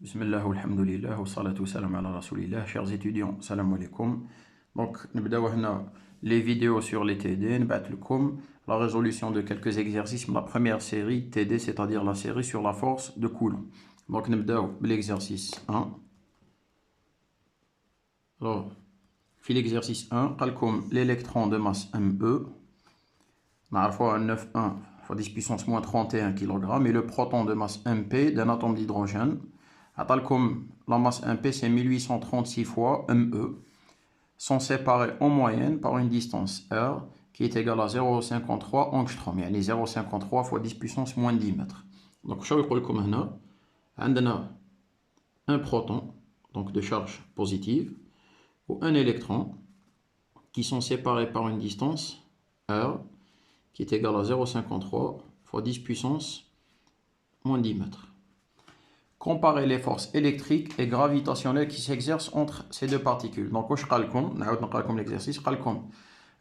Bismillah, alhamdulillah, wa salatu salam ala rasulillah. Chers étudiants, salam alaikum. Donc, nous avons les vidéos sur les TD, nous avons la résolution de quelques exercices. La première série TD, c'est-à-dire la série sur la force de Coulomb. Donc, nous avons l'exercice 1. Alors, l'exercice 1, calcule l'électron de masse ME. On a un 9,1 fois 10 puissance moins 31 kg. Et le proton de masse MP d'un atome d'hydrogène. Comme la masse MP, c'est 1836 fois ME, sont séparés en moyenne par une distance R qui est égale à 0,53 angstrom. يعني 0,53 fois 10 puissance moins 10 mètres. Donc, je vais vous dire هنا عندنا un proton, donc de charge positive, ou un électron qui sont séparés par une distance R qui est égale à 0,53 fois 10 puissance moins 10 mètres. Comparer les forces électriques et gravitationnelles qui s'exercent entre ces deux particules. Donc, واش قالكم نعاود نقرا لكم l'exercice. قالكم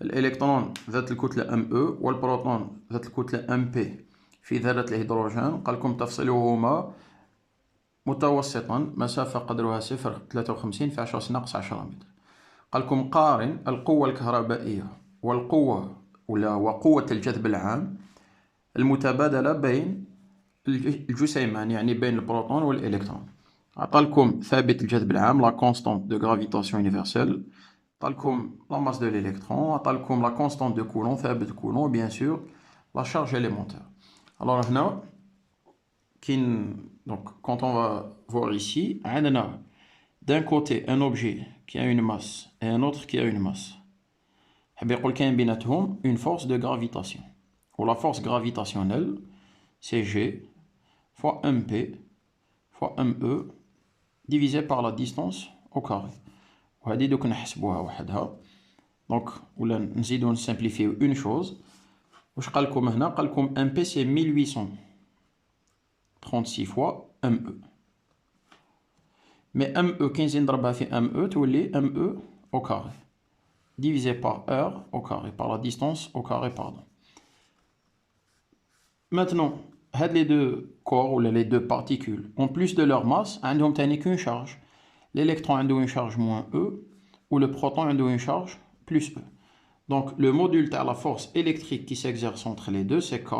الالكترون ذات الكتله ME والبروتون ذات الكتله MP في ذره الهيدروجين. قالكم تفصيلهما متوسطا مسافه قدرها 0.53 في 10 ناقص 10 متر. قالكم قارن القوه الكهربائيه والقوه وقوه الجذب العام المتبادله بين الجسيمان، يعني بين البروتون والإلكترون. عطالكم ثابت الجذب العام، لا constante de gravitation universelle. عطالكم la masse de l'électron. عطالكم la constante de Coulomb، ثابت Coulomb، bien sûr la charge élémentaire. Alors هنا donc quand on va voir ici, عندنا d'un côté un objet qui a une masse et un autre qui a une masse. حاب يقول كاين بيناتهم une force de gravitation. Ou la force gravitationnelle c'est G fois MP fois ME divisé par la distance au carré. وهذه دوك نحسبوها وحدها. Donc ولا نزيدو نسامبليفيو une chose. واش قالكم هنا؟ قالكم MP c'est 1836 fois ME. Mais ME كي نزيد نضربها في ME تولي ME au carré divisé par R au carré, par la distance au carré, pardon. Maintenant, les deux corps ou les deux particules, en plus de leur masse, عندهم تاني qu'une charge. L'électron a une charge moins E, ou le proton a une charge plus E. Donc, le module de la force électrique qui s'exerce entre les deux, c'est K,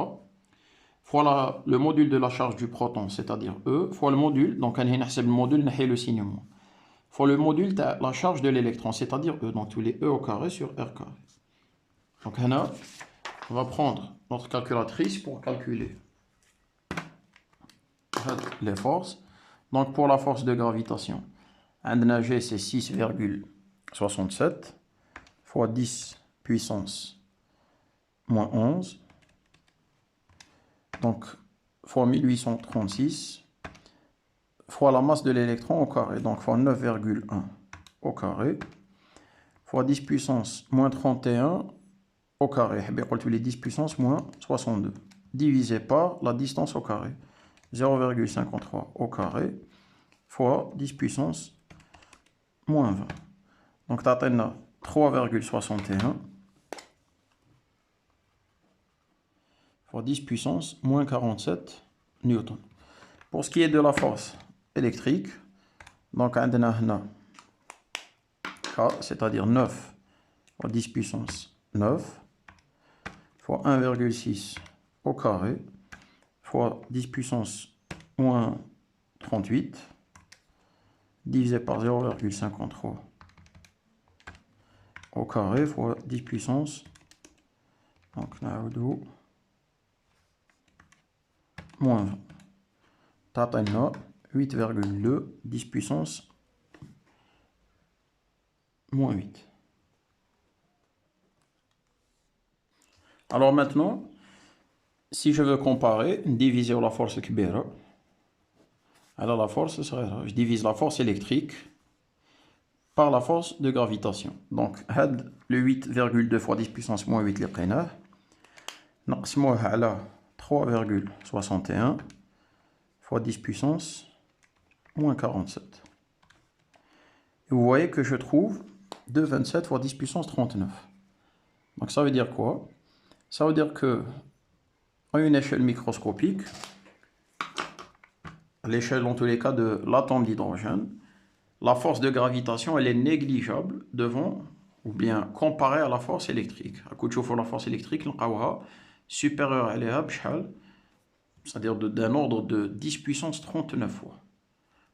fois le module de la charge du proton, c'est-à-dire E, fois le module, donc on va le module, on le signe moins, fois le module de la charge de l'électron, c'est-à-dire E, donc tous les E au carré sur R carré. Donc, on va prendre notre calculatrice pour calculer les forces. Donc pour la force de gravitation, عندنا G c'est 6,67 fois 10 puissance moins 11, donc fois 1836 fois la masse de l'électron au carré, donc fois 9,1 au carré fois 10 puissance moins 31 au carré, les 10 puissance moins 62 divisé par la distance au carré, 0,53 au carré fois 10 puissance moins 20. Donc, tu as 3,61 fois 10 puissance moins 47 newtons. Pour ce qui est de la force électrique, donc, on a K, c'est-à-dire 9 fois 10 puissance 9 fois 1,6 au carré fois 10 puissance moins 38 divisé par 0,53 au carré fois 10 puissance, donc نعاودو moins 20. تعطينا 8,2 10 puissance moins 8. Alors maintenant, si je veux comparer, diviser la force كبيرة على la force صغيرة, je divise la force électrique par la force de gravitation. Donc, le 8,2 fois 10 puissance moins 8 اللي لقيناه نقسموه على 3,61 fois 10 puissance moins 47. Et vous voyez que je trouve 2,27 fois 10 puissance 39. Donc ça veut dire quoi? Ça veut dire que à une échelle microscopique, à l'échelle en tous les cas de l'atome d'hydrogène, la force de gravitation elle est négligeable devant ou bien comparée à la force électrique. À coup de la force électrique, نلقاوها supérieure à بشحال, c'est-à-dire d'un ordre de 10 puissance 39 fois.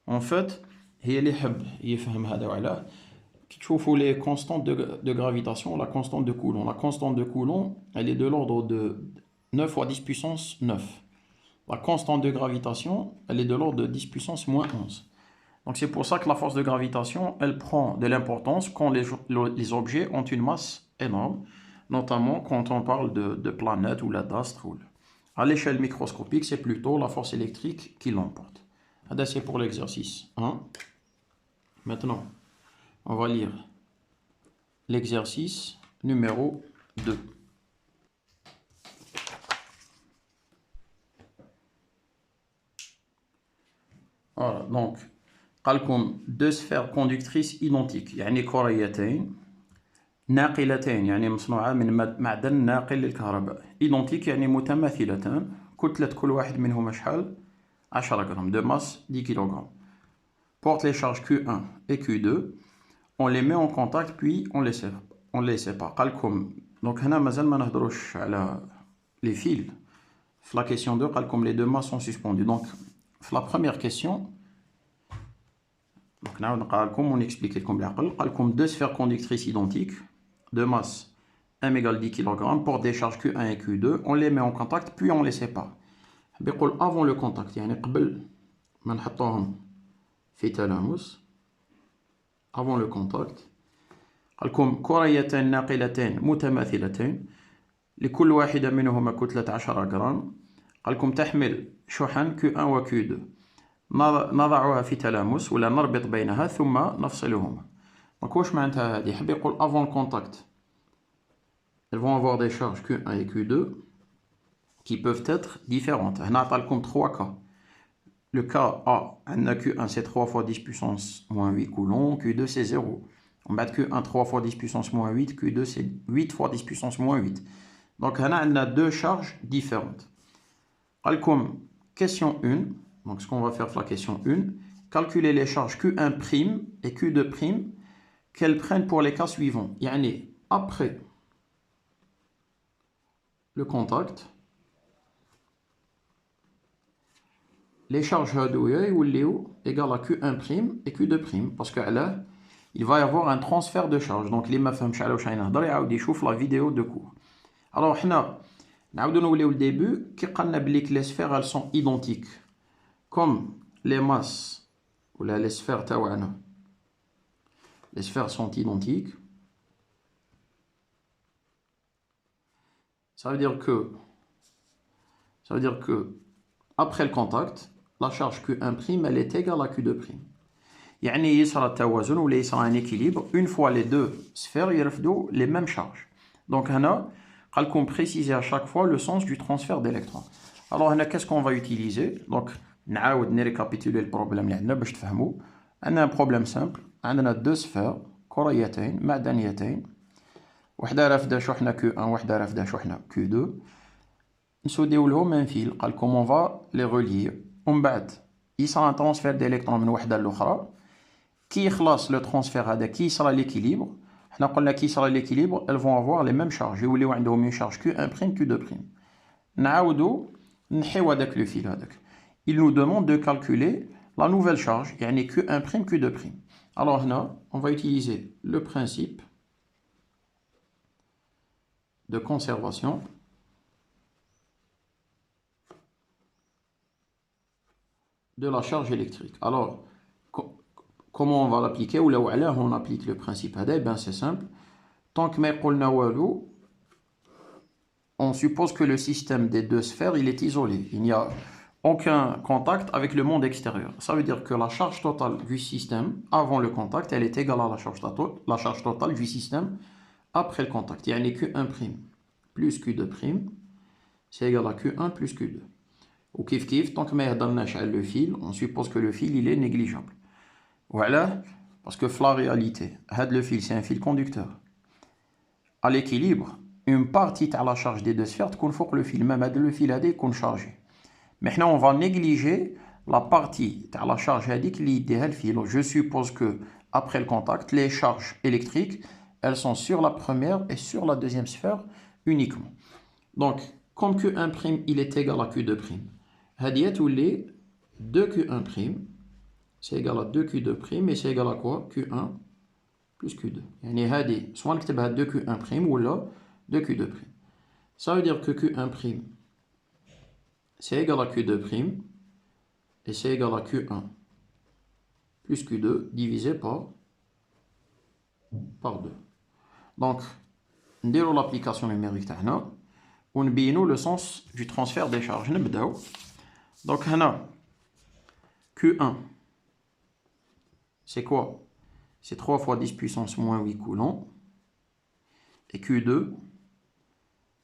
En fait, هي اللي يحب يفهم هذا وعلاه كي تشوفوا les constantes de gravitation, la constante de Coulomb. La constante de Coulomb, elle est de l'ordre de 9 fois 10 puissance 9. La constante de gravitation, elle est de l'ordre de 10 puissance moins 11. Donc c'est pour ça que la force de gravitation, elle prend de l'importance quand les objets ont une masse énorme, notamment quand on parle de planètes ou d'astres. À l'échelle microscopique, c'est plutôt la force électrique qui l'emporte. C'est pour l'exercice 1. Maintenant, on va lire l'exercice numéro 2. Voilà, donc, قالكم deux sphères conductrices identiques, يعني كريتين ناقلتين يعني مصنوعة من معدن ناقل للكهرباء. identiques يعني متماثلتان، كتلة كل واحد منهما شحال 10 grammes de masse 10 kg. Portent les charges Q1 et Q2, on les met en contact puis on les sépare. قالكم donc هنا مازال ما نهضروش على les fils. La question 2, قالكم les deux masses sont suspendues. Donc la première question, donc on explique comme deux sphères conductrices identiques de masse m égale 10 kg portent des charges Q1 et Q2, on les met en contact puis on les sépare. Avant le contact, يعني قبل ما نحطوهم في تلامس, avant le contact, قالكم كريتين ناقلتين متماثلتين لكل واحدة منهما كتلة 10 جرام, قالكم تحمل شحن Q1 و Q2, نضعها في تلامس ولا نربط بينها ثم نفصلهما. Donc واش معناتها هذه؟ يحب يقول avant le contact elles vont avoir des charges Q1 et Q2 qui peuvent être différentes. هنا عطالكم 3 cas. Le cas A, Q1 c'est 3 fois 10 puissance moins 8 coulombs, Q2 c'est 0. On bat Q1 3 fois 10 puissance moins 8, Q2 c'est 8 fois 10 puissance moins 8. Donc on a deux charges différentes. Comme question 1, donc ce qu'on va faire pour la question 1, calculer les charges Q1' et Q2' qu'elles prennent pour les cas suivants. Yani après le contact, les charges égales à Q1' et Q2', parce que là, il va y avoir un transfert de charge. Donc, les mafham chalo chayna la vidéo de cours. Alors, au début, les sphères elles sont identiques. Comme les masses, ou les sphères tawana, les sphères sont identiques. Ça veut dire que après le contact, la charge Q1' elle est égale à Q2'. يعني يصرى التوازن ولا يصرى un équilibre une fois les deux sphères يرفدوا les mêmes charges. Donc هنا قالكم préciser à chaque fois le sens du transfert d'électrons. Alors هنا qu'est-ce qu'on va utiliser? Donc نعاود نريكابيتولي البروبلème اللي عندنا باش تفهموا. عندنا un problème simple, عندنا deux sphères كريتين معدنيتين, وحده رافده شحنه Q1 وحده رافده شحنه Q2. نسوديو لهم un fil, قالكم on va les relier. ومن بعد يصرى un transfert d'électrons من وحده للأخرى. Qui يخلص le transfert هذا qui sera l'équilibre, حنا قلنا qui sera l'équilibre, elles vont avoir les mêmes charges, يوليو عندهم une charge Q1' Q2'. نعاودو نحيو هذاك le fil هذاك. Il nous demande de calculer la nouvelle charge, يعني Q1', Q2'. Alors هنا on va utiliser le principe de conservation de la charge électrique. Alors comment on va l'appliquer? Ou là où on applique le principe هذا, ben c'est simple. Tant que ما يقولنا والو, on suppose que le système des deux sphères il est isolé. Il n'y a aucun contact avec le monde extérieur. Ça veut dire que la charge totale du système avant le contact, elle est égale à la charge totale du système après le contact. Il y a Q1' plus Q2', c'est égal à Q1 plus Q2. Ou kif, tant que ما يهضرناش على le fil, on suppose que le fil il est négligeable. Voilà, parce que la réalité, le fil c'est un fil conducteur. À l'équilibre, une partie de la charge des deux sphères qu'on faut que le fil, même le fil est chargé. Maintenant, on va négliger la partie de la charge qui est le fil. Je suppose que après le contact, les charges électriques, elles sont sur la première et sur la deuxième sphère uniquement. Donc, comme Q1' il est égal à Q2', هذه les 2Q1', c'est égal à 2Q2' et c'est égal à quoi? Q1 plus Q2. يعني هذه soit نكتبها 2Q1' ou là 2Q2'. Ça veut dire que Q1' c'est égal à Q2' et c'est égal à Q1 plus Q2 divisé par 2. Donc, on déroule l'application numérique تاعنا ونبينوا le sens du transfert des charges. نبداو. Donc, هنا Q1 c'est quoi? C'est 3 fois 10 puissance moins 8 coulombs. Et Q2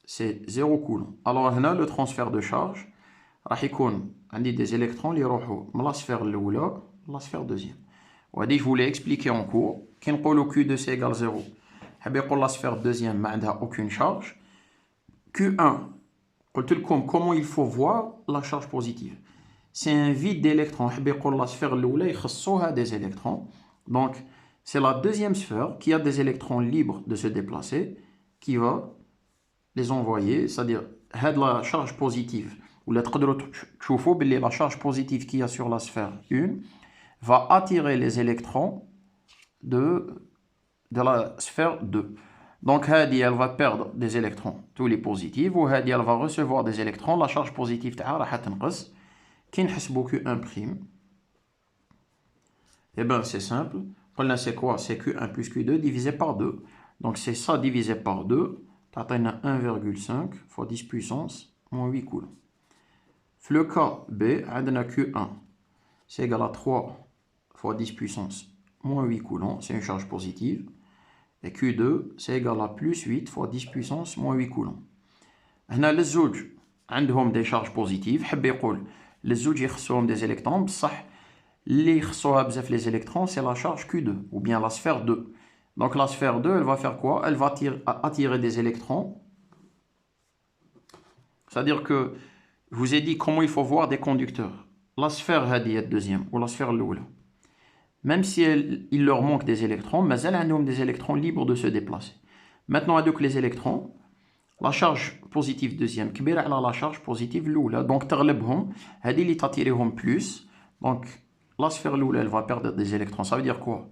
c'est 0 coulomb. Alors هنا le transfert de charge راح يكون عندي des électrons اللي يروحوا من la sphère الاولى la sphère deuxième. وهذه je voulais expliquer en cours. كي نقولوا Q2 c'est égal 0 حاب يقول la sphère deuxième ما عندها aucune charge. Q1 قلت لكم comment il faut voir la charge positive. C'est un vide d'électrons. حاب يقول la sphère الاولى يخصوها des électrons. Donc c'est la deuxième sphère qui a des électrons libres de se déplacer qui va les envoyer, c'est-à-dire la charge positive ou la charge positive qu'il y a sur la sphère 1 va attirer les électrons de la sphère 2. Donc Hadi elle va perdre des électrons, tous les positifs, ou Hadi elle va recevoir des électrons, la charge positive تاعها راح تنقص. كي نحسبوا Q1', eh bien c'est simple. C'est quoi? C'est Q1 plus Q2 divisé par 2. Donc c'est ça divisé par 2. تعطينا 1,5 fois 10 puissance moins 8 coulombs. Le cas B, عندنا Q1 c'est égal à 3 fois 10 puissance moins 8 coulombs, c'est une charge positive. Et Q2 c'est égal à plus 8 fois 10 puissance moins 8 coulombs. هنا للزوج عندهم des charges positives. حب يقول للزوج يخصوهم des électrons بصح اللي يخصوها بزاف les électrons c'est la charge Q2 ou bien la sphère 2. Donc la sphère 2 elle va faire quoi? Elle va attirer des électrons. C'est-à-dire que je vous ai dit comment il faut voir des conducteurs. La sphère هذه deuxième ou la sphère الاولى. Même si il leur manque des électrons, mais elles ont des électrons libres de se déplacer. Maintenant, avec les électrons, la charge positive deuxième كبيرة على la charge positive الأولى. Donc تغلبهم هذه اللي تطيرهم plus. Donc la sphère الأولى elle va perdre des électrons. Ça veut dire quoi?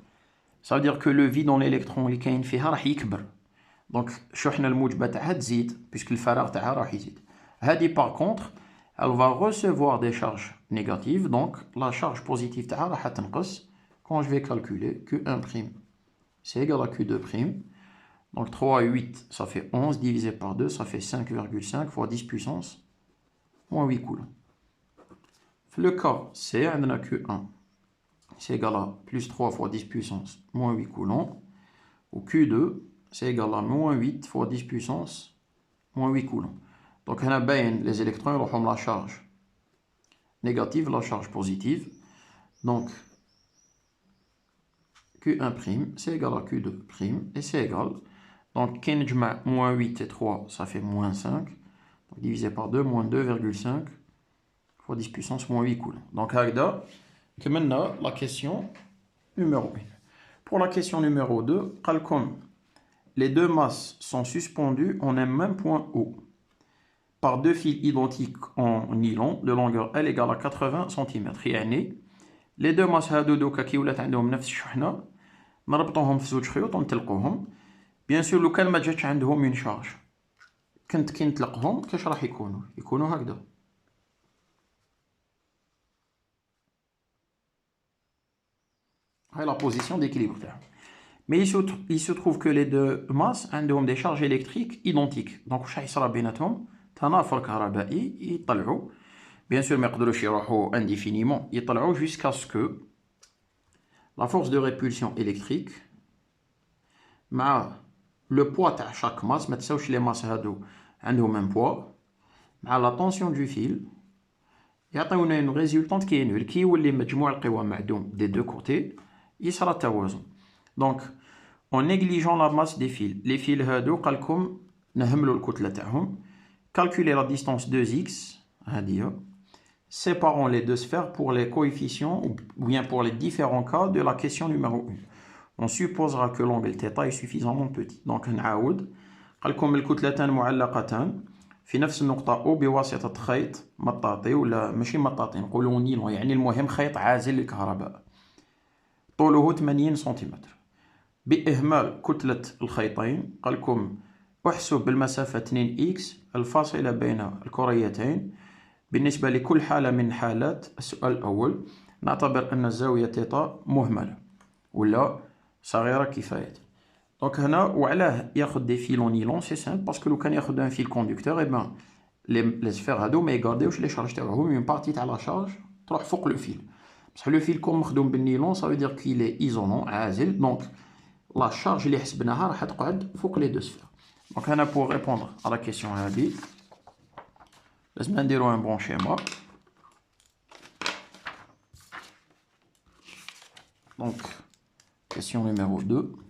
Ça veut dire que le vide dans l'électron اللي كاين فيها راح يكبر. Donc الشحنة الموجبة تاعها تزيد puisque الفراغ تاعها راح يزيد. هذه par contre elle va recevoir des charges négatives. Donc la charge positive تاعها راح تنقص. Quand je vais calculer Q1' c'est égal à Q2'. Donc 3 et 8 ça fait 11 divisé par 2 ça fait 5,5 fois 10 puissance moins 8 coulombs. Le cas C, on a Q1 c'est égal à plus 3 fois 10 puissance moins 8 coulombs. Ou Q2 c'est égal à moins 8 fois 10 puissance moins 8 coulombs. Donc on a bien les électrons ils ont la charge négative, la charge positive. Donc Q1' c'est égal à Q2' et c'est égal. Donc moins 8 et 3 ça fait moins 5. Donc, divisé par 2 moins 2,5 fois 10 puissance moins 8 coulombs. Donc هكذا كملنا la question numéro 1. Pour la question numéro 2, comme les deux masses sont suspendues en un même point O par deux fils identiques en nylon de longueur L égale à 80 cm. يعني les deux masses هادو دوكا كي ولات عندهم نفس الشحنة نربطوهم في زوج خيوط ونطلقوهم. بيان سور لو كان ما جاتش عندهم اون شارج كنت كي نطلقهم كاش راح يكونوا هكذا. هاي la position d'équilibre تاعهم. Mais il se trouve que les deux masses عندهم des charges électriques identiques. Donc واش يصرى بيناتهم تنافر كهربائي يطلعوا. Bien sûr ما يقدروش يروحوا indéfiniment يطلعوا jusqu'à ce que la force de répulsion électrique مع le poids تاع chaque masse ما تساوش les masses هادو عندهم un poids مع la tension du fil يعطيونا une résultante qui est nulle كي يولي مجموع القوى معدوم des deux côtés يصرى التوازن. Donc en négligeant la masse des fils, les fils هادو قالكم نهملوا الكتلة تاعهم. Calculer la distance 2x هادية séparons les deux sphères pour les coefficients ou bien pour les différents cas de la question numéro 1. On supposera que l'angle θ est suffisamment petit. Donc, نعاود. قال لكم الكتلتان معلقتان في نفس النقطة O بواسطة خيط مطاطي ولا ماشي مطاطي نقولوا نيلون، يعني المهم خيط عازل للكهرباء طوله 80 سنتيمتر بإهمال كتلة الخيطين. قال لكم احسب المسافة 2x الفاصلة بين الكريتين بالنسبة لكل حالة من حالات السؤال الأول. نعتبر أن الزاوية تيتا مهملة ولا صغيرة كفاية. دونك هنا وعلاه ياخد دي فيل نيلون سي سامبل باسكو لو كان ياخد ان فيل كوندكتور اي بان لي سفير هادو ما يغارديوش لي شارج تاعهم، اون بارتي تاع لا شارج تروح فوق لو فيل. بصح لو فيل كون مخدوم بالنيلون سا دير كيلي ايزولون عازل، دونك لا شارج اللي حسبناها راح تقعد فوق لي دو سفير. دونك هنا بور ريبوندر على لا كيسيون هادي لازم نديرو ان بون شيما. دونك كيسيون نيميرو 2.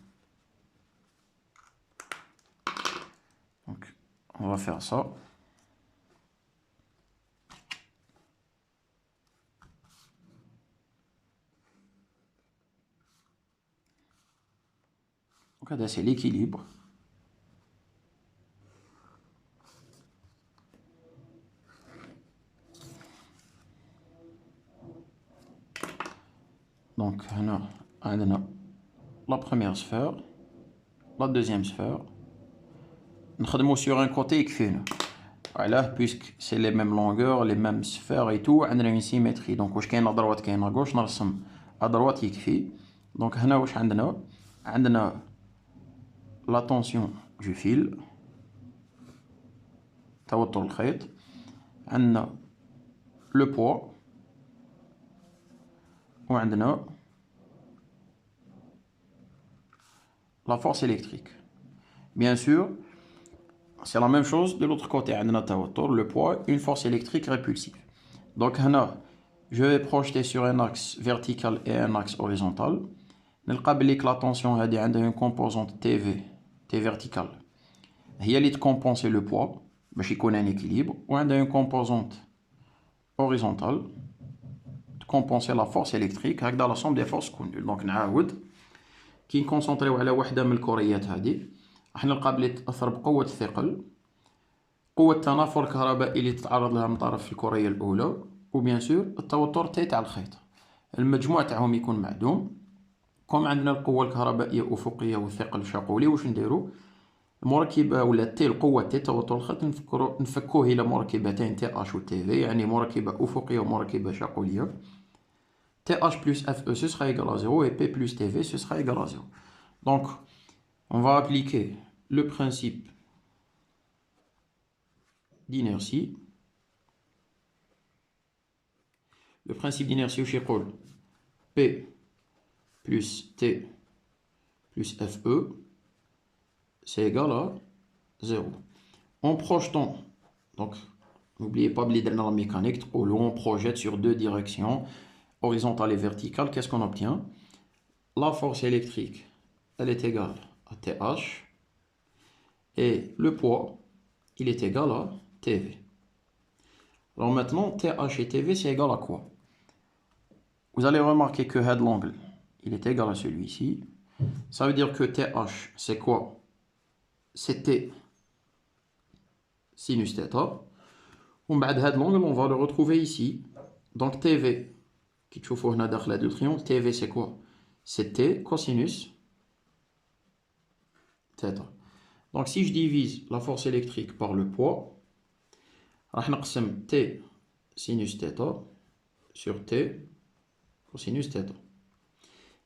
Donc, on va faire ça. Donc là, c'est l'équilibre. Donc, on a la première sphère, la deuxième sphère. نخدمو sur un côté يكفينا. Voilà, puisque c'est les mêmes longueurs, les mêmes sphères et tout, عندنا une symétrie. Donc واش كاين à droite كاين à gauche نرسم à droite يكفي. Donc هنا واش عندنا la tension du fil توتر الخيط، عندنا le poids وعندنا la force électrique. Bien sûr, c'est la même chose de l'autre côté. On a le poids, une force électrique répulsive. Donc, je vais projeter sur un axe vertical et un axe horizontal. La tension a une composante TV, T verticale. Elle est compenser le poids, parce qu'il connaît un équilibre. Ou une composante horizontale, de compenser la force électrique avec la somme des forces connues. Donc, qui concentré على واحدة من الكريات هذه راح نلقى بلي تأثر بقوة الثقل، قوة التنافر الكهربائي اللي تتعرض لها من طرف الكرية الأولى، وبيان سور التوتر تي تاع الخيط. المجموع تاعهم يكون معدوم. كوم عندنا القوة الكهربائية أفقية والثقل شاقولي، واش نديرو؟ المركبة ولا تي القوة تي توتر الخيط نفكوه إلى مركبتين تي اش و تي في، يعني مركبة أفقية ومركبة شاقولية. TH plus FE, ce sera égal à 0, et P plus TV, ce sera égal à 0. Donc, on va appliquer le principe d'inertie. Le principe d'inertie, je dis P plus T plus FE, c'est égal à 0. En projetant, donc, n'oubliez pas de dans la mécanique, on projette sur deux directions, horizontale et verticale. Qu'est-ce qu'on obtient? La force électrique, elle est égale à TH, et le poids, il est égal à TV. Alors maintenant, TH et TV, c'est égal à quoi? Vous allez remarquer que l'angle, il est égal à celui-ci. Ça veut dire que TH, c'est quoi? C'est T sinus θ. L'angle, on va le retrouver ici. Donc TV, qui تشوفوا هنا داخل هذا التريونغل، TV c'est quoi? C'est T cosinus θ. Donc si je divise la force électrique par le poids, راح نقسم T sinus θ sur T cosinus θ.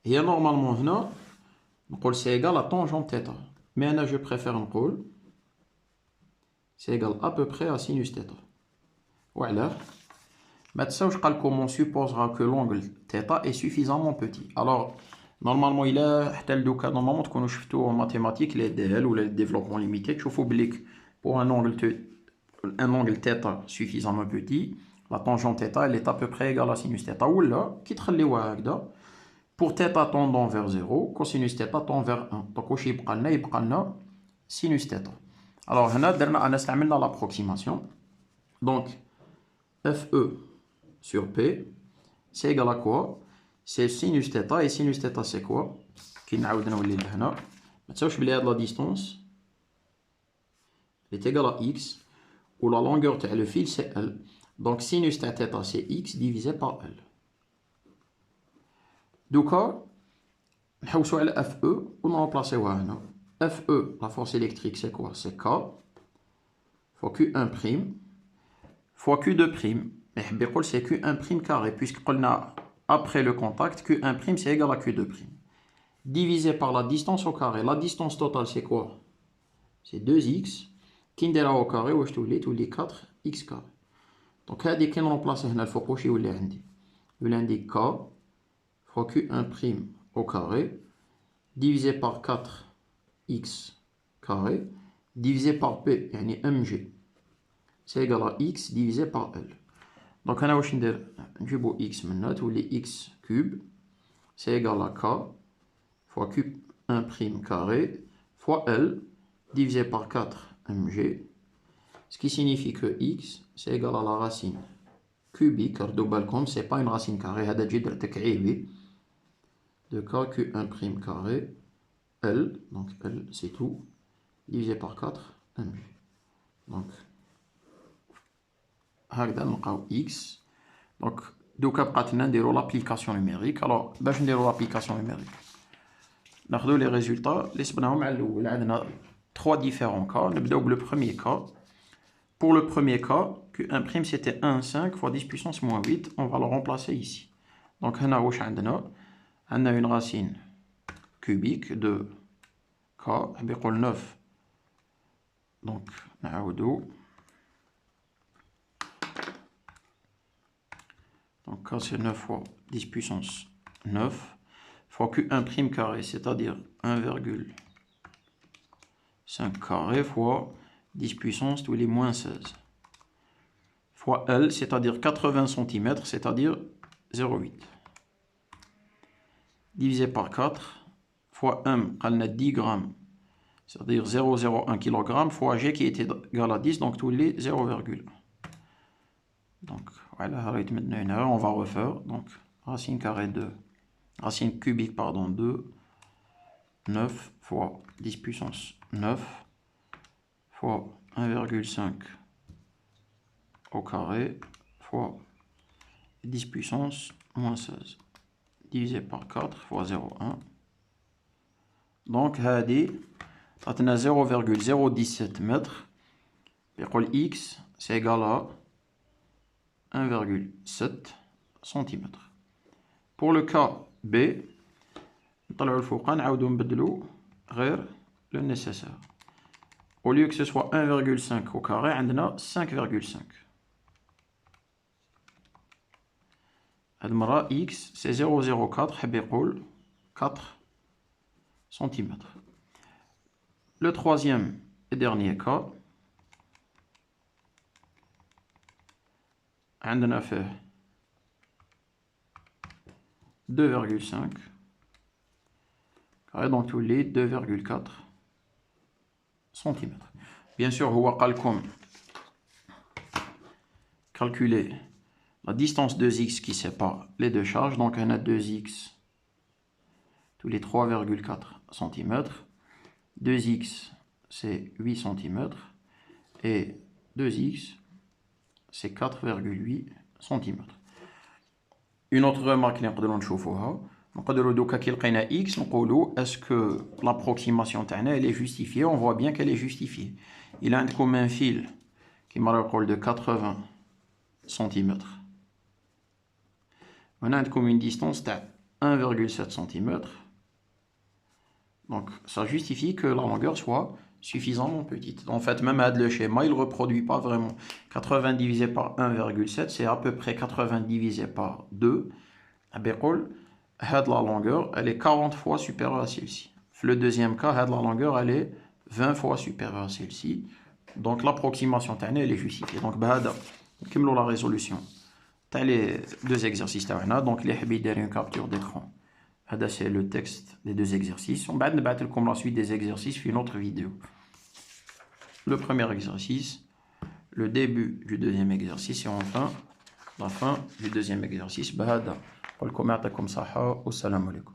Et normalement هنا نقول c'est égal à tangente θ. Mais أنا je préfère نقول c'est égal à peu près à sinus θ. وعلاه؟ ما تنساوش قال لكم on supposera que l'angle θ est suffisamment petit. Alors normalement إلا حتى لدوكا normalement تكونوا شفتوا en mathématiques les DL ou les développements limités تشوفوا بلي pour un angle θ suffisamment petit, la tangente θ elle est à peu près égale à sinus θ. ولا كي تخليوها هكذا pour θ tendant vers 0, cosinus θ tend vers 1. Donc واش يبقى لنا sinus θ. Alors هنا درنا أنا استعملنا l'approximation. Donc FE sur P, c'est égal à quoi? C'est sinus θ, et sinus θ c'est quoi? Qui نعاود نولي لهنا. ما تنساوش بلي هاد la distance est égale à x, où la longueur de le fil c'est L. Donc sinus de θ c'est x divisé par L. دوكا نحوسو على FE ونرمبلاسيوها هنا. FE, la force électrique c'est quoi? C'est K fois Q1' fois Q2'. Mais c'est Q1' carré, puisque après le contact, Q1' c'est égal à Q2'. Divisé par la distance au carré. La distance totale c'est quoi? C'est 2x. Qui نديرها au carré واش تولي 4x carré. Donc هادي كي نرومبلاسي هنا الفوق واش يولي عندي؟ يولي عندي K fois Q1' au carré divisé par 4x carré divisé par P, يعني mg. C'est égal à x divisé par L. Donc هنا واش ندير؟ نجيبو x من هنا تولي x cube c'est égal à K fois Q1' carré fois L divisé par 4 mg, ce qui signifie que x c'est égal à la racine cubique, ردوا بالكم c'est pas une racine carrée, هذا تجي درت تكعيبي de K Q1' carré L, donc L c'est tout, divisé par 4 mg. Donc هكذا نلقاو x. Donc دوكا بقات لنا نديرو لابليكاسيون نيميريك. الوغ باش نديرو لابليكاسيون نيميريك ناخدو لي ريزولطا اللي صبناهم على الاول. عندنا 3 différents cas. نبداو بلو premier cas. Pour le premier cas, Q1' c'était 1,5 fois 10 puissance moins 8. On va le remplacer ici. Donc هنا واش عندنا؟ عندنا une racine cubique de K بيقول 9. Donc نعاودو. Donc K c'est 9 fois 10 puissance 9 fois Q1' carré, c'est-à-dire 1,5 carré fois 10 puissance tous les moins 16 fois L, c'est-à-dire 80 cm, c'est-à-dire 0,8 divisé par 4 fois M, on a 10 grammes, c'est-à-dire 0,01 kg fois G qui était égal à 10, donc tous les 0,1. Donc voilà, on va refaire. Donc racine carrée de racine cubique pardon 2 9 fois 10 puissance 9 fois 1,5 au carré fois 10 puissance moins 16 divisé par 4 fois 0,1. Donc هذه عطينا 0,017 mètres. يقول x c'est égal à 1,7 cm. Pour le cas B, نطلعوا الفوق نعاودو نبدلو غير le nécessaire. Au lieu que ce soit 1,5 au carré, عندنا 5,5. هاد المرة x c'est 0,04 حاب يقول 4 cm. Le troisième et dernier cas, عندنا فيه 2,5 carré, donc tous les 2,4 cm. Bien sûr, هو قال لكم calculer la distance 2x qui sépare les deux charges. Donc on a 2x tous les 3,4 cm. 2x c'est 8 cm et 2x c'est 4,8 cm. Une autre remarque اللي نقدروا نشوفوها، نقدروا دوكا كي لقينا x نقولوا est-ce que l'approximation تاعنا elle est justifiée? On voit bien qu'elle est justifiée. Il a عندكم un fil qui m'a يقول de 80 cm. On a عندكم une distance de 1,7 cm. Donc ça justifie que la longueur soit suffisamment petite. En fait, même le schéma, il ne reproduit pas vraiment. 80 divisé par 1,7, c'est à peu près 80 divisé par 2. La longueur, elle est 40 fois supérieure à celle-ci. Le deuxième cas, la longueur, elle est 20 fois supérieure à celle-ci. Donc l'approximation, elle est justifiée. Donc, la résolution. Les deux exercices. Donc, les une capture d'écran. C'est le texte des deux exercices. On va la suite des exercices dans une autre vidéo. Le premier exercice, le début du deuxième exercice et enfin la fin du deuxième exercice. بهذا نقول لكم يعطيكم صحة والسلام عليكم.